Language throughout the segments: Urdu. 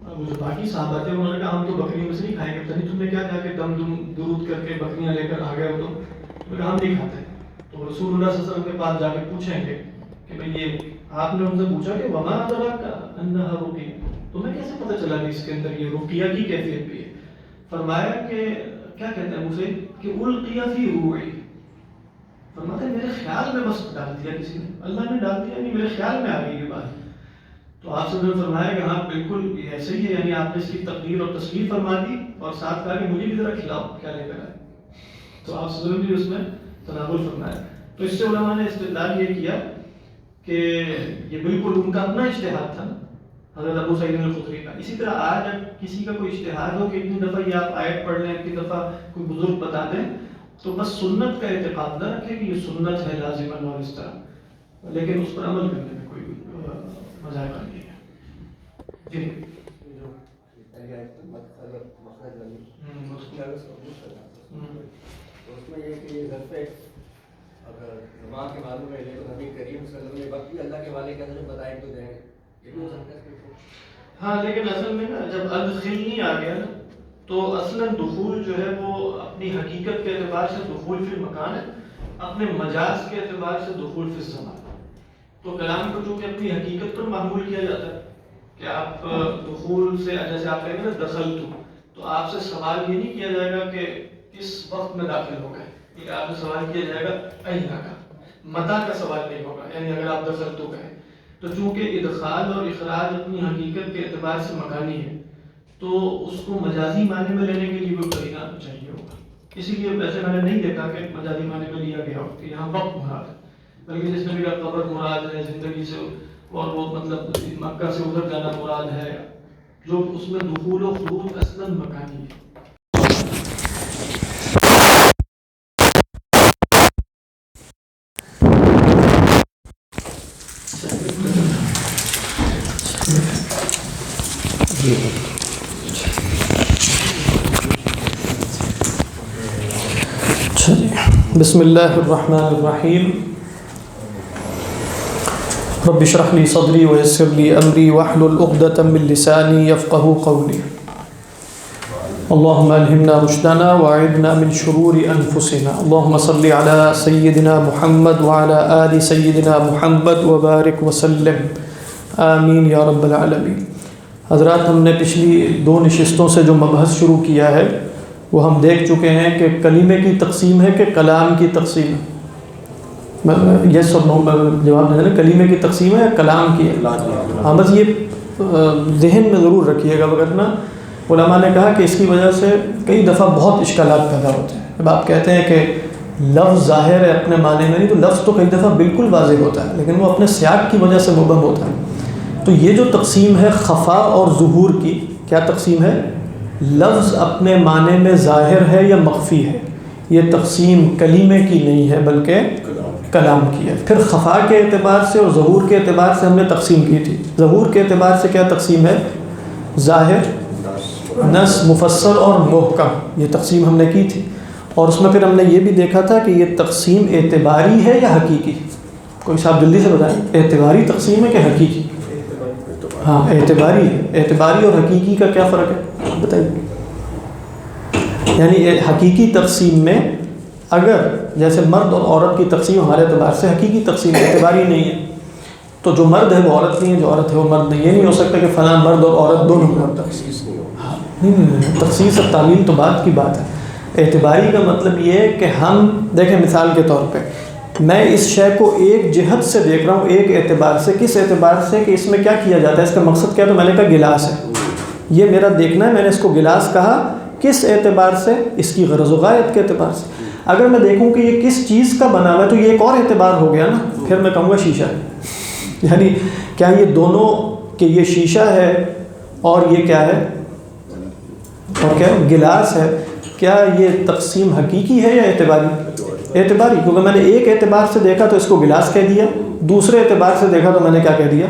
وہ جو باقی صحابہ تھے انہوں نے کہا ہم تو بکریوں میں سے نہیں کھائیں گے. پتہ نہیں تم نے کیا جا کے دم درود کر کے بکریاں لے کر آ گئے ہو. تو ہم نہیں کھاتے. تو رسول اللہ صلی اللہ علیہ وسلم کے پاس جا کے پوچھیں گے کہ بھئی یہ آپ نے ان سے پوچھا کہ وما ادراک انھا رقیہ، تمہیں کیسے پتہ چلا کہ اس کے اندر یہ رقیہ کی کیفیت بھی ہے؟ فرمایا کہ کیا کہتے ہیں اسے کہ القیہ فی روعی، فرماتے ہیں میرے خیال میں بس ڈال دیا کسی نے، اللہ نے ڈال دیا، نہیں میرے خیال میں آ گئی یہ بات. تو آپ سے فرمایا کہ ہاں بالکل ایسے ہی ہے، یعنی آپ نے اس کی تقریر اور تصویر فرما دی اور ساتھ کہا کہ مجھے بھی ذرا کھلاؤ کیا لے کر آئے. تو آپ سے بھی اس میں تناول فرمایا. تو اس سے علماء نے استدلال یہ کیا کہ یہ بالکل ان کا اپنا اجتہاد تھا حضرت ابو سعید الخدری کا. اسی طرح آج اگر کسی کا کوئی اجتہاد ہو کہ اتنی دفعہ یہ آپ آیت پڑھ لیں، اتنی دفعہ کوئی بزرگ بتا دیں، تو بس سنت کا اعتقاد نہ رکھے کہ یہ سنت ہے لازماً اور اس طرح، لیکن اس پر عمل کرنے میں کوئی مذاق نہیں ہے. جی اس میں یہ کہ یہ گھر پہ اگر زبان کے معلوم ہے لیکن نبی کریم صلی اللہ علیہ وسلم وقت بھی اللہ کے والے کے اندر بتائیں تو دیں گے، یہ بھی ہو سکتا ہے. ہاں لیکن اصل میں نا جب ادخل نہیں آ گیا نا تو اصلاً دخول جو ہے وہ اپنی حقیقت کے اعتبار سے دخول فی المکان ہے، اپنے مجاز کے اعتبار سے دخول فی الزمان. تو کلام کو چونکہ اپنی حقیقت پر معمول کیا جاتا ہے کہ آپ دخول سے جیسے آپ کہیں گے نا دخل تو آپ سے سوال یہ نہیں کیا جائے گا کہ کس وقت میں داخل ہو گئے، یہ آپ سے سوال کیا جائے گا اینا کا، متا کا سوال نہیں ہوگا، یعنی اگر آپ دخل تو کہیں. تو چونکہ ادخال اور اخراج اپنی حقیقت کے اعتبار سے مکانی ہے تو اس کو مجازی معنی میں لینے کے لیے وہ قرینہ چاہیے ہوگا. اسی لیے ویسے میں نے نہیں دیکھا کہ مجازی معنی میں لیا گیا ہو کہ یہاں وقت مراد ہے، بلکہ جس نے بھی قبر مراد ہے، زندگی سے اور وہ مطلب مکہ سے ادھر جانا مراد ہے، جو اس میں دخول و خروج اصلاً مکانی ہے. بسم اللہ الرحمن الرحیم. رب اشرح لي صدري ويسر لي امری واحلل عقدۃ من لسانی یفقهوا قولی. اللهم الهمنا رشدنا واعذنا من شرور انفسنا. اللهم صل على سيدنا محمد وعلى آل سيدنا محمد وبارك وسلم آمین یا رب العالمین. حضرات ہم نے پچھلی 2 نشستوں سے جو مبحث شروع کیا ہے وہ ہم دیکھ چکے ہیں کہ کلمے کی تقسیم ہے کہ کلام کی تقسیم ہے. یس اور نو جواب دیں. کلمے کی تقسیم ہے یا کلام کی ہے؟ ہاں بس یہ ذہن میں ضرور رکھیے گا، وگرنہ علماء نے کہا کہ اس کی وجہ سے کئی دفعہ بہت اشکالات پیدا ہوتے ہیں. جب آپ کہتے ہیں کہ لفظ ظاہر ہے اپنے معنی میں، نہیں تو لفظ تو کئی دفعہ بالکل واضح ہوتا ہے لیکن وہ اپنے سیاق کی وجہ سے مبہم ہوتا ہے. تو یہ جو تقسیم ہے خفا اور ظہور کی، کیا تقسیم ہے؟ لفظ اپنے معنی میں ظاہر ہے یا مخفی ہے، یہ تقسیم کلمے کی نہیں ہے بلکہ کلام کی ہے. پھر خفا کے اعتبار سے اور ظہور کے اعتبار سے ہم نے تقسیم کی تھی. ظہور کے اعتبار سے کیا تقسیم ہے؟ ظاہر، نص، مفسر اور محکم، یہ تقسیم ہم نے کی تھی. اور اس میں پھر ہم نے یہ بھی دیکھا تھا کہ یہ تقسیم اعتباری ہے یا حقیقی. کوئی صاحب جلدی سے بتائیں، اعتباری تقسیم ہے کہ حقیقی؟ ہاں اعتباری ہے. اعتباری اور حقیقی کا کیا فرق ہے بتائیے؟ یعنی حقیقی تقسیم میں اگر جیسے مرد اور عورت کی تقسیم ہمارے اعتبار سے حقیقی تقسیم اعتباری نہیں ہے، تو جو مرد ہے وہ عورت نہیں ہے، جو عورت ہے وہ مرد نہیں. یہ نہیں ہو سکتا کہ فلاں مرد اور عورت دونوں مرد. نہیں، تخصیص اور تعمیل تو بات کی بات ہے. اعتباری کا مطلب یہ ہے کہ ہم دیکھیں مثال کے طور پہ میں اس شے کو ایک جہت سے دیکھ رہا ہوں، ایک اعتبار سے. کس اعتبار سے؟ کہ اس میں کیا کیا جاتا ہے، اس کا مقصد کیا؟ تو میں نے کہا گلاس ہے، یہ میرا دیکھنا ہے، میں نے اس کو گلاس کہا. کس اعتبار سے؟ اس کی غرض و غایت کے اعتبار سے. اگر میں دیکھوں کہ یہ کس چیز کا بنا ہوا ہے تو یہ ایک اور اعتبار ہو گیا نا. پھر میں کہوں گا شیشہ ہے. یعنی کیا یہ دونوں کہ یہ شیشہ ہے اور یہ کیا ہے اور کیا گلاس ہے، کیا یہ تقسیم حقیقی ہے یا اعتباری؟ اعتباری، کیونکہ میں نے ایک اعتبار سے دیکھا تو اس کو گلاس کہہ دیا، دوسرے اعتبار سے دیکھا تو میں نے کیا کہہ دیا؟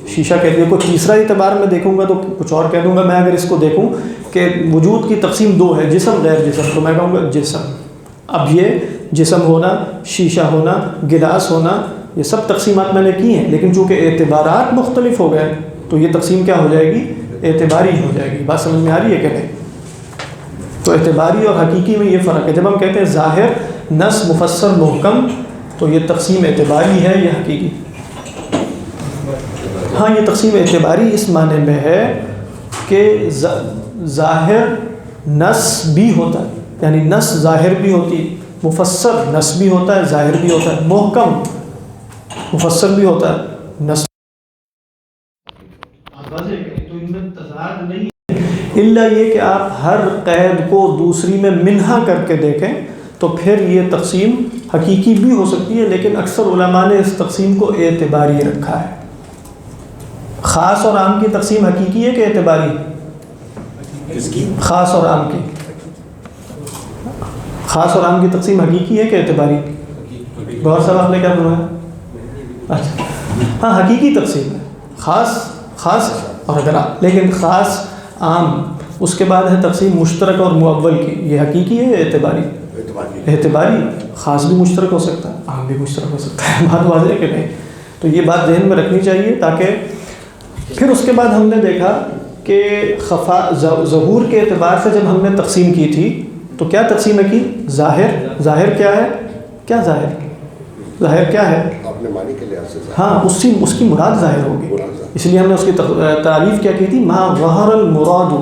شیشہ کہہ دیا. کوئی تیسرا اعتبار میں دیکھوں گا تو کچھ اور کہہ دوں گا. میں اگر اس کو دیکھوں کہ وجود کی تقسیم 2 ہے، جسم غیر جسم، تو میں کہوں گا جسم. اب یہ جسم ہونا، شیشہ ہونا، گلاس ہونا، یہ سب تقسیمات میں نے کی ہیں، لیکن چونکہ اعتبارات مختلف ہو گئے تو یہ تقسیم کیا ہو جائے گی؟ اعتباری ہو جائے گی. بات سمجھ میں آ رہی ہے کہ نہیں؟ تو اعتباری اور حقیقی میں یہ فرق ہے. جب ہم کہتے ہیں ظاہر نص مفسر محکم تو یہ تقسیم اعتباری ہے یا حقیقی؟ ہاں یہ تقسیم اعتباری اس معنی میں ہے کہ ظاہر نص بھی ہوتا ہے، یعنی نص ظاہر بھی ہوتی ہے، مفسر نص بھی ہوتا ہے ظاہر بھی ہوتا ہے، محکم مفسر بھی ہوتا ہے نص. تو ان میں تضاد نہیں الا یہ کہ آپ ہر قید کو دوسری میں منہا کر کے دیکھیں تو پھر یہ تقسیم حقیقی بھی ہو سکتی ہے، لیکن اکثر علماء نے اس تقسیم کو اعتباری رکھا ہے. خاص اور عام کی تقسیم حقیقی ہے کہ اعتباری؟ کس کی؟ خاص اور عام کی. خاص اور عام کی تقسیم حقیقی ہے کہ اعتباری؟ غور صاحب آپ نے کیا بنایا؟ اچھا ہاں حقیقی تقسیم ہے، خاص اور اگر لیکن خاص عام اس کے بعد ہے تقسیم مشترک اور معول کی، یہ حقیقی ہے یا اعتباری؟ اعتباری. خاص بھی مشترک ہو سکتا ہے عام بھی مشترک ہو سکتا ہے. بات واضح ہے کہ نہیں؟ تو یہ بات ذہن میں رکھنی چاہیے تاکہ پھر اس کے بعد ہم نے دیکھا کہ ظہور کے اعتبار سے جب ہم نے تقسیم کی تھی تو کیا تقسیم ہے کی؟ ظاہر کیا ہے؟ کیا ظاہر کیا ہے؟ اپنے معنی کے لحاظ سے ہاں اس کی مراد ظاہر ہوگی، اس لیے ہم نے اس کی تعریف کیا کی تھی؟ ما ظہر المراد.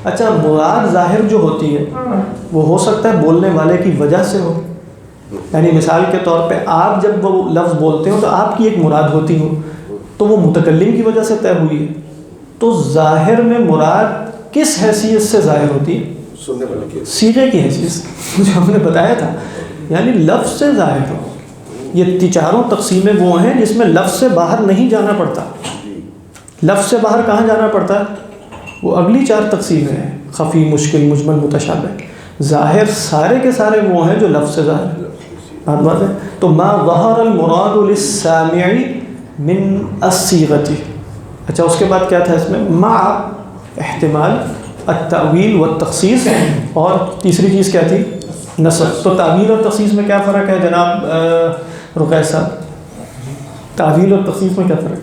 اچھا مراد ظاہر جو ہوتی ہے وہ ہو سکتا ہے بولنے والے کی وجہ سے ہو، یعنی مثال کے طور پہ آپ جب وہ لفظ بولتے ہو تو آپ کی ایک مراد ہوتی ہو تو وہ متکلم کی وجہ سے طے ہوئی ہے. تو ظاہر میں مراد کس حیثیت سے ظاہر ہوتی ہے؟ سننے والے کی صیغے کی حیثیت سے، جو ہم نے بتایا تھا، یعنی لفظ سے ظاہر ہو. یہ چاروں تقسیمیں وہ ہیں جس میں لفظ سے باہر نہیں جانا پڑتا. لفظ سے باہر کہاں جانا پڑتا ہے؟ وہ اگلی 4 تقسیمیں ہیں، خفی، مشکل، مجمل، متشابہ. ظاہر سارے کے سارے وہ ہیں جو لفظ سے ظاہر ہے. بات ہے. تو ما ظہر المراد للسامع من الصیغۃ. اچھا اس کے بعد کیا تھا اس میں؟ مع احتمال التأویل والتخصیص، اور تیسری چیز کیا تھی؟ نسخ. تو تعویل اور تخصیص میں کیا فرق ہے جناب رقیہ صاحب؟ تعویل اور تخصیص میں کیا فرق ہے؟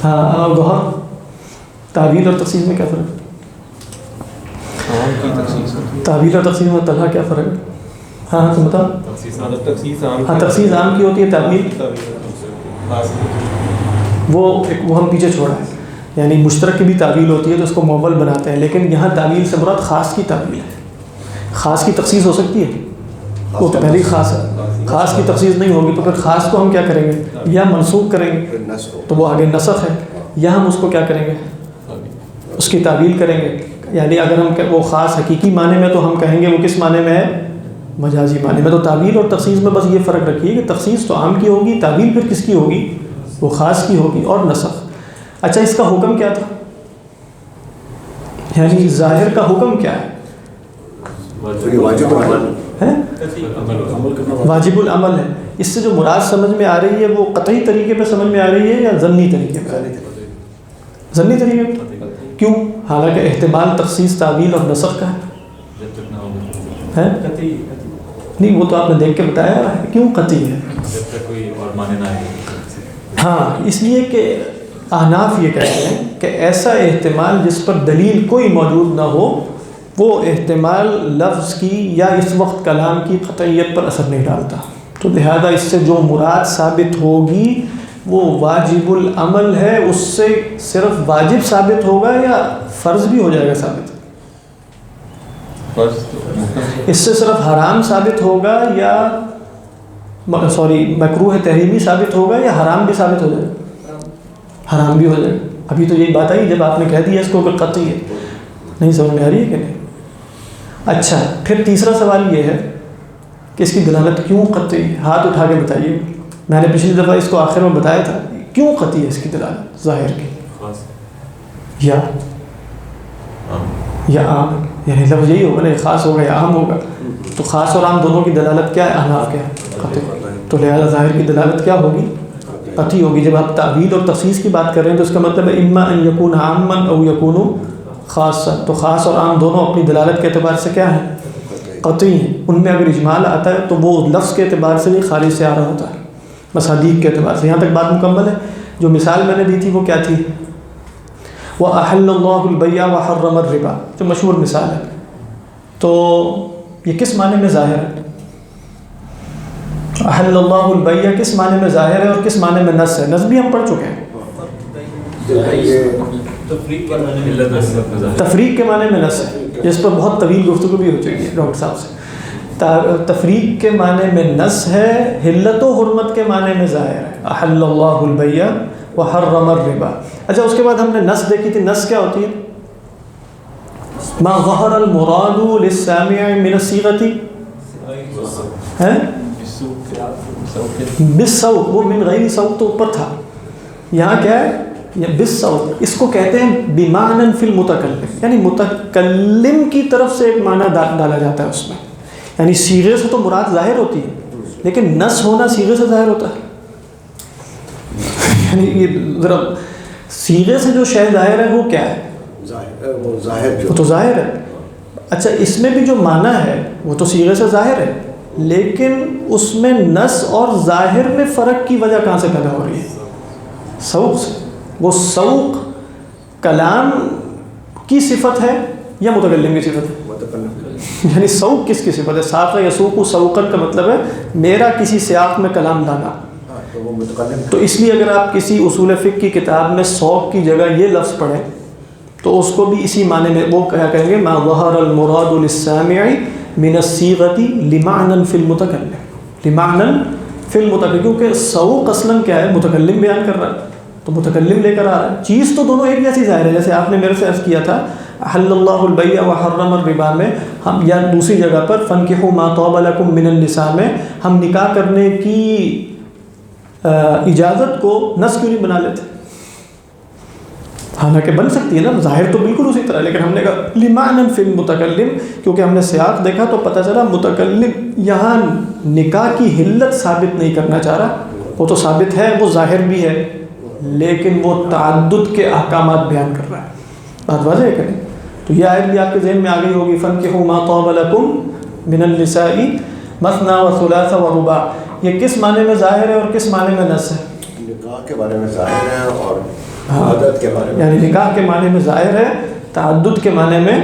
ہاں گوہر، تعویل اور تخصیص میں کیا فرق ہے؟ تعویل اور تخصیص میں طلحہ کیا فرق ہے؟ ہاں تم بتاؤ. ہاں تخصیص عام کی ہوتی ہے، تعویل وہ ہم پیچھے چھوڑا ہے. یعنی مشترک کی بھی تعویل ہوتی ہے تو اس کو معول بناتے ہیں، لیکن یہاں تعویل سے مراد خاص کی تعویل ہے. خاص کی تخصیص ہو سکتی ہے، وہ تو پہلی خاص ہے. خاص کی تخصیص نہیں ہوگی تو پھر خاص کو ہم کیا کریں گے؟ یا منسوخ کریں گے تو وہ آگے نسخ ہے، یا ہم اس کو کیا کریں گے؟ اس کی تعویل کریں گے. یعنی اگر ہم وہ خاص حقیقی معنی میں تو ہم کہیں گے وہ کس معنی میں ہے؟ مجازی معنی میں. تو تعویل اور تخصیص میں بس یہ فرق رکھیے کہ تخصیص تو عام کی ہوگی، تعویل پھر کس کی ہوگی؟ وہ خاص کی ہوگی. اور نسخ. اچھا اس کا حکم کیا تھا؟ یعنی ظاہر کا حکم کیا ہے؟ واجب العمل ہے. اس سے جو مراد سمجھ میں آ رہی ہے وہ قطعی طریقے پہ سمجھ میں آ رہی ہے یا ضمنی طریقے پہ؟ ضمنی طریقے پہ. کیوں؟ حالانکہ احتمال تخصیص تعویل اور نسخ کا ہے. نہیں وہ تو آپ نے دیکھ کے بتایا. کیوں قطعی ہے؟ ہاں اس لیے کہ احناف یہ کہتے ہیں کہ ایسا احتمال جس پر دلیل کوئی موجود نہ ہو وہ احتمال لفظ کی یا اس وقت کلام کی قطعیت پر اثر نہیں ڈالتا. تو لہذا اس سے جو مراد ثابت ہوگی وہ واجب العمل ہے. اس سے صرف واجب ثابت ہوگا یا فرض بھی ہو جائے گا ثابت؟ اس سے صرف حرام ثابت ہوگا یا مکروہ تحریمی ثابت ہوگا یا حرام بھی ثابت ہو جائے گا؟ حرام بھی ہو جائے گا. ابھی تو یہی بات آئی جب آپ نے کہہ دیا اس کو کہ قطعی ہے. نہیں سمجھ میں آ رہی ہے کہ نہیں؟ اچھا پھر تیسرا سوال یہ ہے کہ اس کی دلالت کیوں قطعی ہے؟ ہاتھ اٹھا کے بتائیے. میں نے پچھلی دفعہ اس کو آخر میں بتایا تھا. کیوں قطعی ہے اس کی دلالت ظاہر کی یا عام؟ یعنی لفظ یہی ہوگا نا، خاص ہوگا یا عام ہوگا. تو خاص اور عام دونوں کی دلالت کیا ہے؟ احناف کیا ہے؟ قطعی. تو لہذا ظاہر کی دلالت کیا ہوگی؟ قطعی ہوگی. جب آپ تعویل اور تخصیص کی بات کر رہے ہیں تو اس کا مطلب ہے اما ان یکون عاما او یکون خاصا. تو خاص اور عام دونوں اپنی دلالت کے اعتبار سے کیا ہیں؟ قطعی ہیں. ان میں اگر اجمال آتا ہے تو وہ لفظ کے اعتبار سے نہیں خارج سے آ رہا ہوتا ہے، بس حدیث کے اعتبار سے. یہاں تک بات مکمل ہے. جو مثال میں نے دی تھی وہ کیا تھی؟ وَأَحَلَّ اللَّهُ الْبَيْعَ وَحَرَّمَ الرِّبَا، جو مشہور مثال ہے. تو یہ کس معنی میں ظاہر ہے؟ احل اللہ البیع کس معنی میں ظاہر ہے اور کس معنی میں نص ہے؟ نص بھی ہم پڑھ چکے ہیں. تفریق کے معنی میں نص ہے، جس پر بہت طویل گفتگو بھی ہو چکی ہے ڈاکٹر صاحب سے. تفریق کے معنی میں نص ہے، حلت و حرمت کے معنی میں ظاہر ہے. احل اللہ البیع وحرم الربا. اچھا اس کے بعد ہم نے نص دیکھی تھی. نص کیا ہوتی ہے؟ ما ظہر المراد للسامع من الصیغۃ بالسوق، وہ من غیر سوق تو اوپر تھا، یہاں کیا ہے؟ بالسوق. اس کو کہتے ہیں بمعنى فی المتکلم، یعنی متکلم کی طرف سے ایک معنی ڈالا جاتا ہے اس میں. یعنی صیغے سے تو مراد ظاہر ہوتی ہے، لیکن نص ہونا صیغے سے ظاہر ہوتا ہے. یعنی یہ ذرا صیغے سے جو شے ظاہر ہے وہ کیا ہے؟ وہ تو ظاہر ہے. اچھا اس میں بھی جو معنی ہے وہ تو صیغے سے ظاہر ہے، لیکن اس میں نص اور ظاہر میں فرق کی وجہ کہاں سے پیدا ہو رہی ہے؟ سوق سے. وہ سوق کلام کی صفت ہے یا متکلم کی صفت ہے؟ یعنی سوق کس کی صفت ہے؟ ساق یسوق سوقن کا مطلب ہے میرا کسی سیاق میں کلام لانا. تو اس لیے اگر آپ کسی اصول فقہ کی کتاب میں سوق کی جگہ یہ لفظ پڑھیں تو اس کو بھی اسی معنی میں وہ کیا کہیں گے؟ ما ظہر المراد للسامع من الصیغۃ لمعنى فی المتکلم، لمعنى فی المتکلم. کیونکہ سوق اصلاً کیا ہے؟ متکلم بیان کر رہا ہے تو متکلم لے کر آ رہا ہے. چیز تو دونوں ایک جیسی ظاہر ہے. جیسے آپ نے میرے سے عرض کیا تھا احل اللہ البیع وحرم الربا میں ہم، یا دوسری جگہ پر فانکحوا ما طاب لکم من النساء میں ہم نکاح کرنے کی اجازت کو نص کیوں نہیں بنا لیتے؟ حالانکہ بن سکتی ہے نا، ظاہر تو بالکل اسی طرح، لیکن ہم نے کہا لمعنى فی المتکلم، کیونکہ ہم نے سیاق دیکھا تو پتہ چلا متکلم یہاں نکاح کی حلت ثابت نہیں کرنا چاہ رہا. وہ تو ثابت ہے، وہ ظاہر بھی ہے، لیکن وہ تعدد کے احکامات بیان کر رہا ہے. بات واضح ہے کہ نہیں؟ تو یہ آیت بھی آپ کے ذہن میں آ گئی ہوگی فانکحوا ما طاب لکم من النساء مثنى وثلاث ورباع. یہ کس معنی میں ظاہر ہے اور کس معنی میں نص ہے؟ نکاح کے بارے میں ظاہر ہے اور عادت کے بارے میں، یعنی نکاح کے معنی میں ظاہر ہے، تعدد کے معنی میں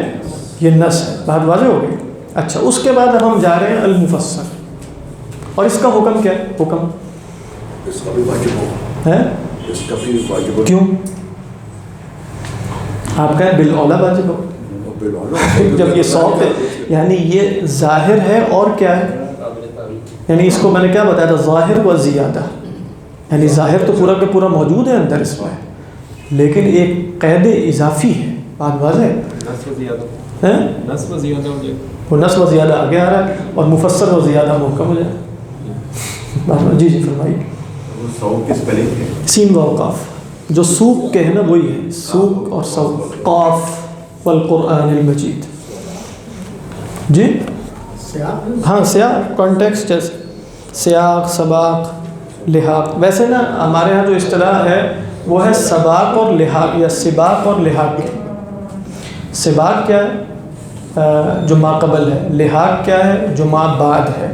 یہ نص ہے. بات واضح ہو گئی. اچھا اس کے بعد اب ہم جا رہے ہیں المفسر، اور اس کا حکم کیا ہے؟ حکم اس کا بھی واجب ہو ہے، اس کا بھی واجب ہو. کیوں؟ آپ کہیں بالاولیٰ واجب ہو. جب یہ سوق ہے یعنی یہ ظاہر ہے اور کیا ہے؟ یعنی اس کو میں نے کیا بتایا تھا؟ ظاہر و زیادہ. یعنی ظاہر تو پورا کا پورا موجود ہے اندر اس میں، لیکن ایک قید اضافی ہے. بات واضح ہے؟ نصب زیادہ ہو جائے، وہ نصب و زیادہ آگے آ رہا ہے اور مفسر و زیادہ محکم ہو جائے. جی جی فرمائیے. سین و قاف جو سوق کے ہیں نا وہی ہے، سوق اور سوق. قاف والقرآن المجید. جی ہاں سیاق کانٹیکسٹ جیسے سیاق، سباق، لحاق. ویسے نا ہمارے ہاں جو اصطلاح ہے وہ ہے سباق اور لحاق، یا سباق اور لحاق. سباق کیا ہے؟ جو ما قبل ہے. لحاق کیا ہے؟ جو ما بعد ہے.